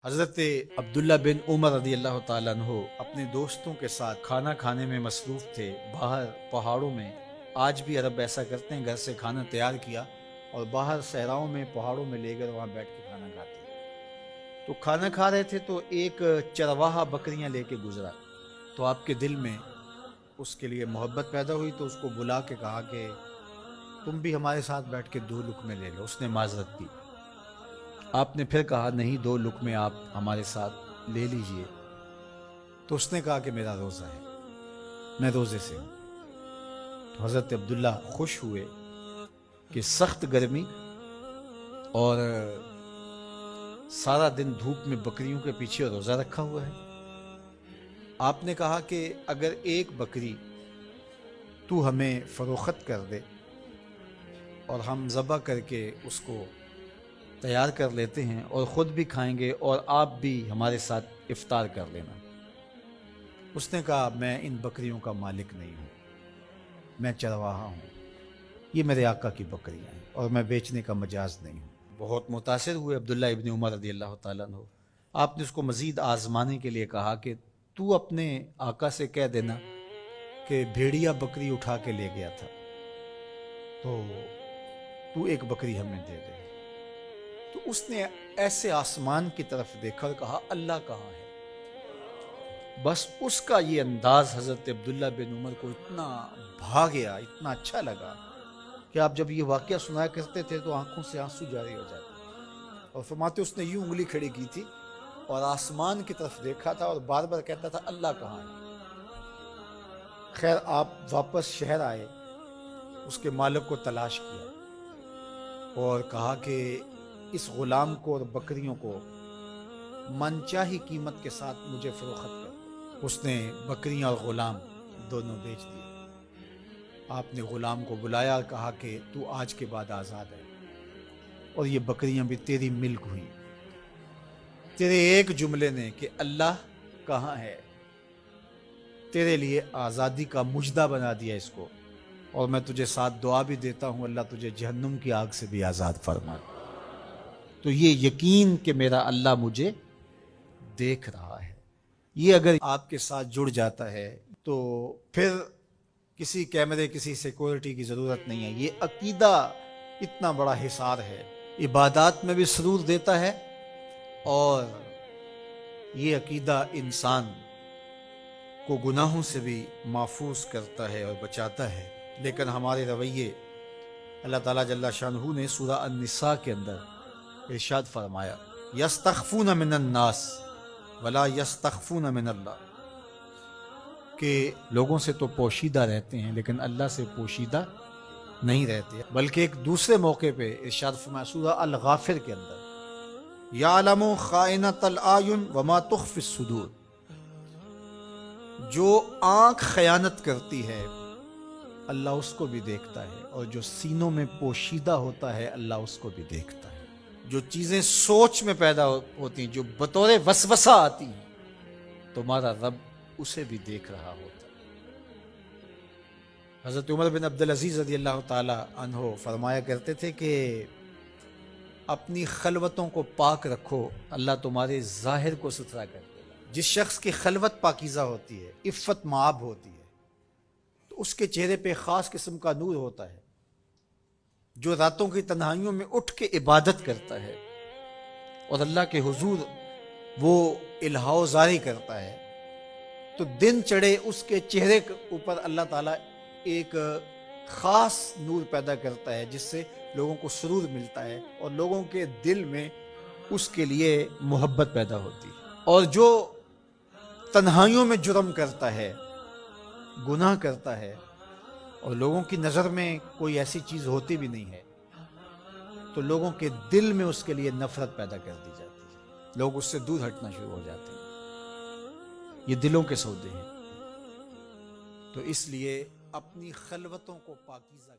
حضرت عبداللہ بن عمر رضی اللہ تعالیٰ عنہ اپنے دوستوں کے ساتھ کھانا کھانے میں مصروف تھے باہر پہاڑوں میں۔ آج بھی عرب ایسا کرتے ہیں، گھر سے کھانا تیار کیا اور باہر صحراؤں میں پہاڑوں میں لے کر وہاں بیٹھ کے کھانا کھاتے ہیں۔ تو کھانا کھا رہے تھے تو ایک چرواہا بکریاں لے کے گزرا، تو آپ کے دل میں اس کے لیے محبت پیدا ہوئی، تو اس کو بلا کے کہا کہ تم بھی ہمارے ساتھ بیٹھ کے 2 لقمے لے لو۔ اس نے معذرت کی۔ آپ نے پھر کہا نہیں، 2 لقمے آپ ہمارے ساتھ لے لیجئے۔ تو اس نے کہا کہ میرا روزہ ہے، میں روزے سے ہوں۔ تو حضرت عبداللہ خوش ہوئے کہ سخت گرمی اور سارا دن دھوپ میں بکریوں کے پیچھے روزہ رکھا ہوا ہے۔ آپ نے کہا کہ اگر ایک بکری تو ہمیں فروخت کر دے اور ہم ذبح کر کے اس کو تیار کر لیتے ہیں اور خود بھی کھائیں گے اور آپ بھی ہمارے ساتھ افطار کر لینا۔ اس نے کہا میں ان بکریوں کا مالک نہیں ہوں، میں چرواہا ہوں، یہ میرے آقا کی بکریاں ہیں اور میں بیچنے کا مجاز نہیں ہوں۔ بہت متاثر ہوئے عبداللہ ابن عمر رضی اللہ تعالیٰ عنہ۔ آپ نے اس کو مزید آزمانے کے لیے کہا کہ تو اپنے آقا سے کہہ دینا کہ بھیڑیا بکری اٹھا کے لے گیا تھا، تو ایک بکری ہمیں دے دے۔ تو اس نے ایسے آسمان کی طرف دیکھا اور کہا اللہ کہاں ہے؟ بس اس کا یہ انداز حضرت عبداللہ بن عمر کو اتنا بھا گیا، اتنا اچھا لگا کہ آپ جب یہ واقعہ سنایا کرتے تھے تو آنکھوں سے آنسو جاری ہو جاتے، اور فرماتے اس نے یوں انگلی کھڑی کی تھی اور آسمان کی طرف دیکھا تھا اور بار بار کہتا تھا اللہ کہاں ہے؟ خیر آپ واپس شہر آئے، اس کے مالک کو تلاش کیا اور کہا کہ اس غلام کو اور بکریوں کو من چاہی قیمت کے ساتھ مجھے فروخت کر۔ اس نے بکریاں اور غلام دونوں بیچ دیے۔ آپ نے غلام کو بلایا اور کہا کہ تو آج کے بعد آزاد ہے اور یہ بکریاں بھی تیری ملک ہوئی۔ تیرے ایک جملے نے کہ اللہ کہاں ہے تیرے لیے آزادی کا مجدہ بنا دیا اس کو، اور میں تجھے ساتھ دعا بھی دیتا ہوں اللہ تجھے جہنم کی آگ سے بھی آزاد فرمائے۔ تو یہ یقین کہ میرا اللہ مجھے دیکھ رہا ہے، یہ اگر آپ کے ساتھ جڑ جاتا ہے تو پھر کسی کیمرے کسی سیکورٹی کی ضرورت نہیں ہے۔ یہ عقیدہ اتنا بڑا حصار ہے، عبادات میں بھی سرور دیتا ہے، اور یہ عقیدہ انسان کو گناہوں سے بھی محفوظ کرتا ہے اور بچاتا ہے۔ لیکن ہمارے رویے، اللہ تعالیٰ جل شانہ نے سورہ النساء کے اندر ارشاد فرمایا یستخفون من الناس ولا یستخفون من اللہ، کہ لوگوں سے تو پوشیدہ رہتے ہیں لیکن اللہ سے پوشیدہ نہیں رہتے۔ بلکہ ایک دوسرے موقع پہ ارشاد فرمایا سورہ الغافر کے اندر یعلم خائنۃ الاعین وما تخفی الصدور، جو آنکھ خیانت کرتی ہے اللہ اس کو بھی دیکھتا ہے، اور جو سینوں میں پوشیدہ ہوتا ہے اللہ اس کو بھی دیکھتا ہے۔ جو چیزیں سوچ میں پیدا ہوتی ہیں، جو بطور وسوسہ آتی ہیں، تمہارا رب اسے بھی دیکھ رہا ہوتا ہے۔ حضرت عمر بن عبدالعزیز رضی اللہ تعالی عنہ فرمایا کرتے تھے کہ اپنی خلوتوں کو پاک رکھو، اللہ تمہارے ظاہر کو ستھرا کر دے گا۔ جس شخص کی خلوت پاکیزہ ہوتی ہے، عفت مآب ہوتی ہے، تو اس کے چہرے پہ خاص قسم کا نور ہوتا ہے۔ جو راتوں کی تنہائیوں میں اٹھ کے عبادت کرتا ہے اور اللہ کے حضور وہ الہا زاری کرتا ہے، تو دن چڑھے اس کے چہرے کے اوپر اللہ تعالیٰ ایک خاص نور پیدا کرتا ہے، جس سے لوگوں کو سرور ملتا ہے اور لوگوں کے دل میں اس کے لیے محبت پیدا ہوتی ہے۔ اور جو تنہائیوں میں جرم کرتا ہے، گناہ کرتا ہے، اور لوگوں کی نظر میں کوئی ایسی چیز ہوتی بھی نہیں ہے، تو لوگوں کے دل میں اس کے لیے نفرت پیدا کر دی جاتی ہے، لوگ اس سے دور ہٹنا شروع ہو جاتے ہیں۔ یہ دلوں کے سودے ہیں، تو اس لیے اپنی خلوتوں کو پاکیزہ